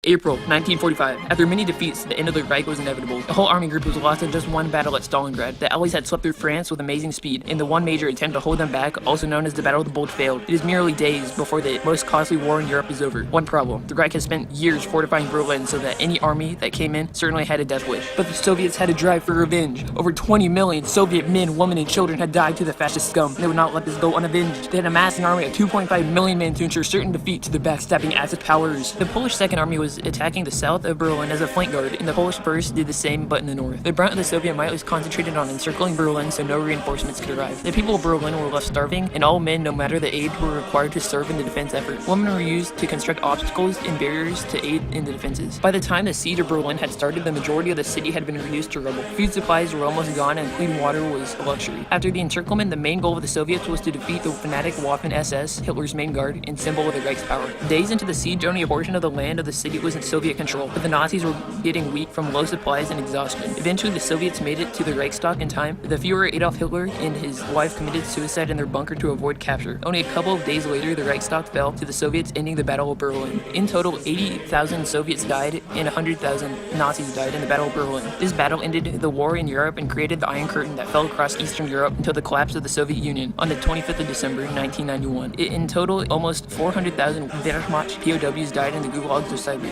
April 1945. After many defeats, the end of the Reich was inevitable. The whole army group was lost in just one battle at Stalingrad. The Allies had swept through France with amazing speed, and the one major attempt to hold them back, also known as the Battle of the Bulge, failed. It is merely days before the most costly war in Europe is over. One problem: the Reich had spent years fortifying Berlin so that any army that came in certainly had a death wish. But the Soviets had a drive for revenge. Over 20 million Soviet men, women, and children had died to the fascist scum. They would not let this go unavenged. They had amassed an army of 2.5 million men to ensure certain defeat to the backstabbing Axis powers. The Polish Second Army was attacking the south of Berlin as a flank guard, and the Polish First did the same but in the north. The brunt of the Soviet might was concentrated on encircling Berlin so no reinforcements could arrive. The people of Berlin were left starving, and all men, no matter the age, were required to serve in the defense effort. Women were used to construct obstacles and barriers to aid in the defenses. By the time the siege of Berlin had started, the majority of the city had been reduced to rubble. Food supplies were almost gone, and clean water was a luxury. After the encirclement, the main goal of the Soviets was to defeat the fanatic Waffen-SS, Hitler's main guard, and symbol of the Reich's power. Days into the siege, only a portion of the land of the city was in Soviet control, but the Nazis were getting weak from low supplies and exhaustion. Eventually, the Soviets made it to the Reichstag in time. The Führer Adolf Hitler and his wife committed suicide in their bunker to avoid capture. Only a couple of days later, the Reichstag fell to the Soviets, ending the Battle of Berlin. In total, 80,000 Soviets died and 100,000 Nazis died in the Battle of Berlin. This battle ended the war in Europe and created the Iron Curtain that fell across Eastern Europe until the collapse of the Soviet Union on the 25th of December 1991. In total, almost 400,000 Wehrmacht POWs died in the gulags of Siberia.